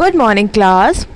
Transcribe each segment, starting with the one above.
Good morning, class.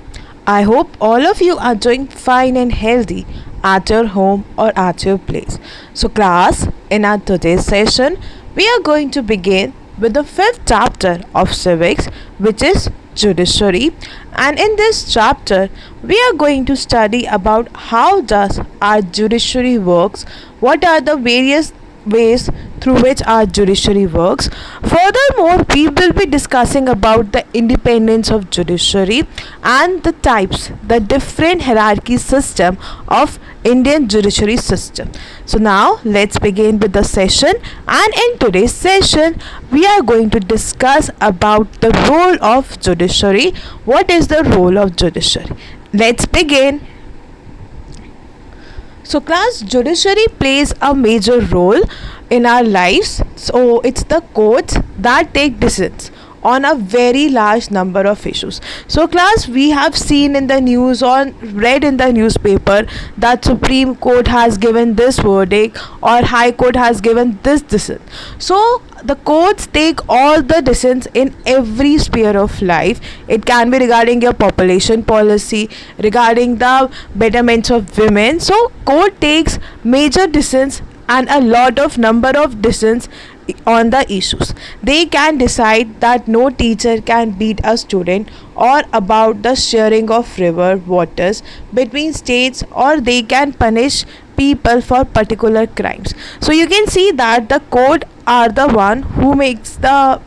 I hope all of you are doing fine and healthy at your home or at your place. So, class, in our today's session, we are going to begin with the fifth chapter of civics, which is judiciary. And in this chapter, we are going to study about how does our judiciary works, what are the various ways through which our judiciary works. Furthermore, we will be discussing about the independence of judiciary and the types, the different hierarchy system of Indian judiciary system. So now let's begin with the session, and in today's session we are going to discuss about the role of judiciary. What is the role of judiciary? Let's begin. So, class, judiciary plays a major role in our lives. So, it's the courts that take decisions on a very large number of issues. So, class, we have seen in the news or read in the newspaper that Supreme Court has given this verdict or High Court has given this decision. So, the courts take all the decisions in every sphere of life. It can be regarding your population policy, regarding the betterments of women. So court takes major decisions and a lot of number of decisions on the issues. They can decide that no teacher can beat a student, or about the sharing of river waters between states, or they can punish people for particular crimes. So you can see that the court are the one who makes the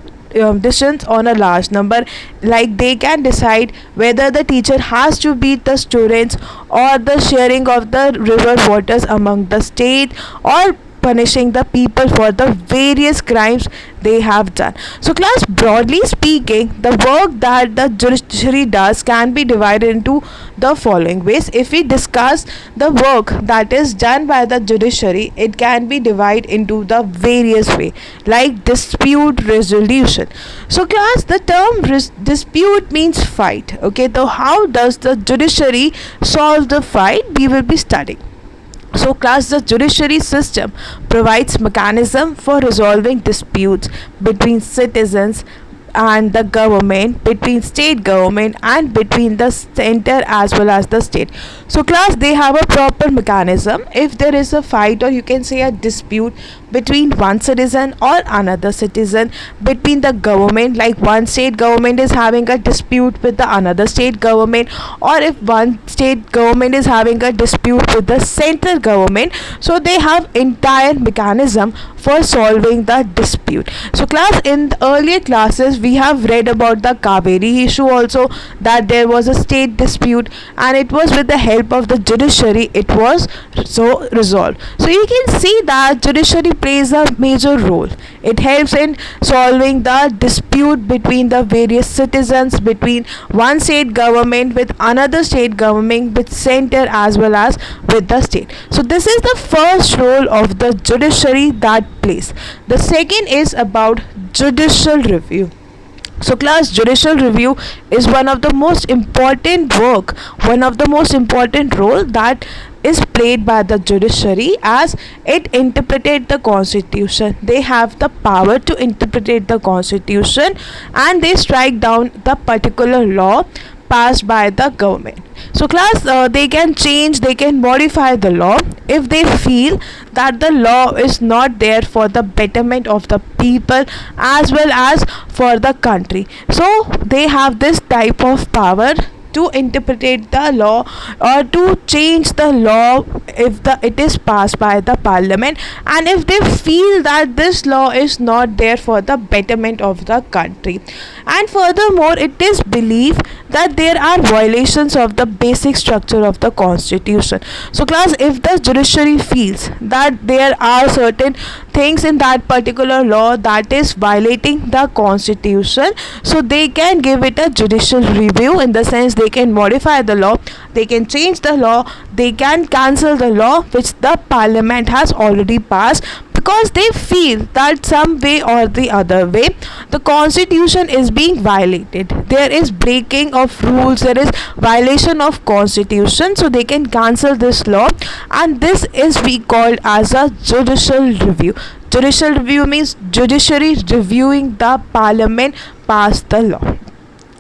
decisions on a large number. Like they can decide whether the teacher has to beat the students, or the sharing of the river waters among the state, or punishing the people for the various crimes they have done. So, class, broadly speaking, the work that the judiciary does can be divided into the following ways. If we discuss the work that is done by the judiciary, it can be divided into the various way, like dispute resolution. So, class, the term dispute means fight. Okay, so how does the judiciary solve the fight? We will be studying. So, class, the judiciary system provides mechanism for resolving disputes between citizens and the government, between state government and between the center as well as the state. So, class, they have a proper mechanism. If there is a fight, or you can say a dispute between one citizen or another citizen, between the government, like one state government is having a dispute with the another state government, or if one state government is having a dispute with the central government, so they have entire mechanism for solving the dispute. So, class, in the earlier classes we have read about the Kaveri issue also, that there was a state dispute and it was with the help of the judiciary it was so resolved. So you can see that judiciary plays a major role. It helps in solving the dispute between the various citizens, between one state government with another state government, with center as well as with the state. So this is the first role of the judiciary that plays. The second is about judicial review. So, class, judicial review is one of the most important work, one of the most important role that is played by the judiciary, as it interpreted the constitution. They have the power to interpret the constitution, and they strike down the particular law passed by the government. So, class, they can change, they can modify the law if they feel that the law is not there for the betterment of the people as well as for the country. So they have this type of power to interpret the law or to change the law if it is passed by the parliament, and if they feel that this law is not there for the betterment of the country. And furthermore, it is believed that there are violations of the basic structure of the constitution. So, class, if the judiciary feels that there are certain things in that particular law that is violating the constitution, so they can give it a judicial review, in the sense they can modify the law, they can change the law, they can cancel the law which the parliament has already passed, because they feel that some way or the other way the constitution is being violated, there is breaking of rules, there is violation of constitution, so they can cancel this law, and this is we called as a judicial review. Judicial review means judiciary reviewing the parliament passed the law.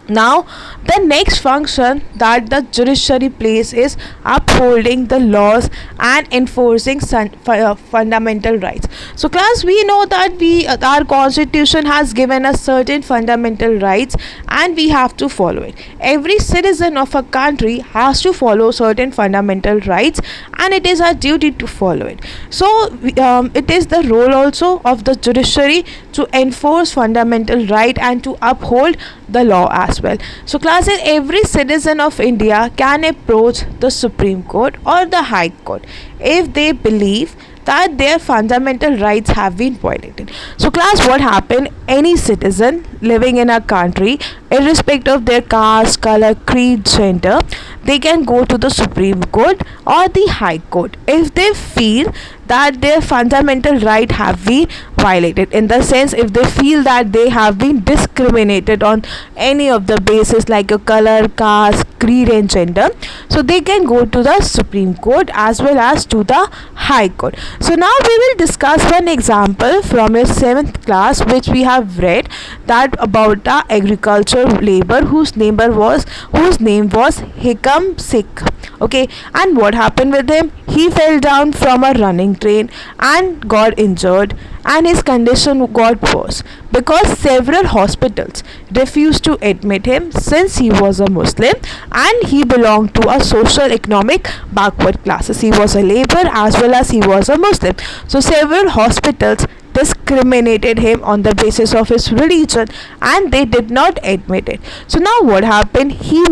Now, the next function that the judiciary plays is upholding the laws and enforcing fundamental rights. So, class, we know that our constitution has given us certain fundamental rights, and we have to follow it. Every citizen of a country has to follow certain fundamental rights, and it is our duty to follow it. So, it is the role also of the judiciary to enforce fundamental right and to uphold the law as well. So, classes, every citizen of India can approach the Supreme Court or the High Court if they believe that their fundamental rights have been violated. So, class, what happened? Any citizen living in a country, irrespective of their caste, color, creed, gender, they can go to the Supreme Court or the High Court if they feel that their fundamental right have been violated, in the sense if they feel that they have been discriminated on any of the basis like a color, caste, creed and gender. So they can go to the Supreme Court as well as to the High Court. So now we will discuss one example from your 7th class which we have read, that about the agriculture labor whose name was Hikam Sikh. Okay, and what happened with him? He fell down from a running train and got injured, and his condition got worse because several hospitals refused to admit him since he was a Muslim and he belonged to a social economic backward classes. He was a laborer as well as he was a Muslim. So several hospitals discriminated him on the basis of his religion and they did not admit it. So now what happened? He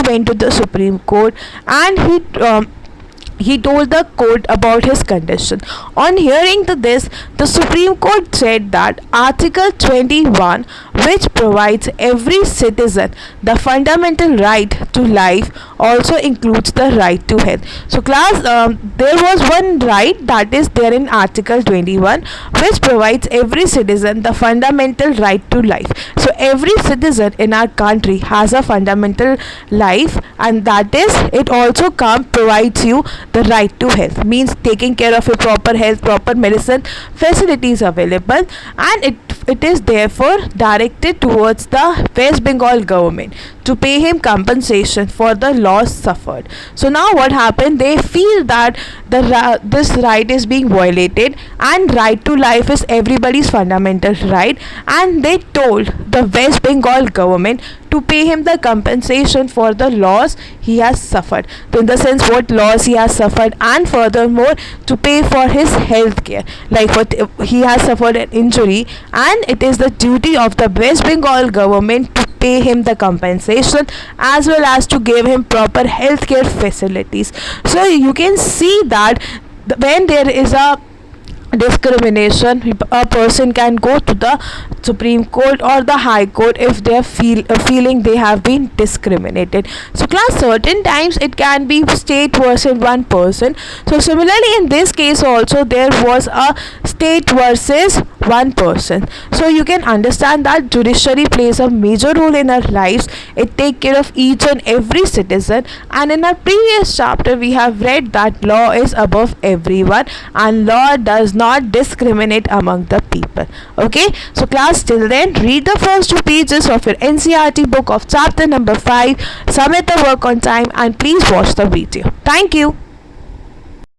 went to the Supreme Court and he told the court about his condition. On hearing this, the Supreme Court said that Article 21, which provides every citizen the fundamental right to life, also includes the right to health. So class, there was one right that is there in Article 21 which provides every citizen the fundamental right to life. So every citizen in our country has a fundamental life, and that is, it also provides you the right to health, means taking care of your proper health, proper medicine facilities available, and it is therefore directed towards the West Bengal government to pay him compensation for the loss suffered. So now what happened? They feel that this right is being violated and right to life is everybody's fundamental right, and they told the West Bengal government to pay him the compensation for the loss he has suffered. So in the sense what loss he has suffered, and furthermore to pay for his health care, like what he has suffered an injury, and it is the duty of the West Bengal government to pay him the compensation as well as to give him proper healthcare facilities. So you can see that when there is a discrimination, a person can go to the Supreme Court or the High Court if they are feeling they have been discriminated. So class, certain times it can be state versus one person. So similarly in this case also there was a state versus one person. So you can understand that judiciary plays a major role in our lives. It takes care of each and every citizen, and in our previous chapter we have read that law is above everyone and law does not discriminate among the people. Okay, so class, till then read the first 2 pages of your NCERT book of chapter number 5, submit the work on time, and please watch the video. Thank you.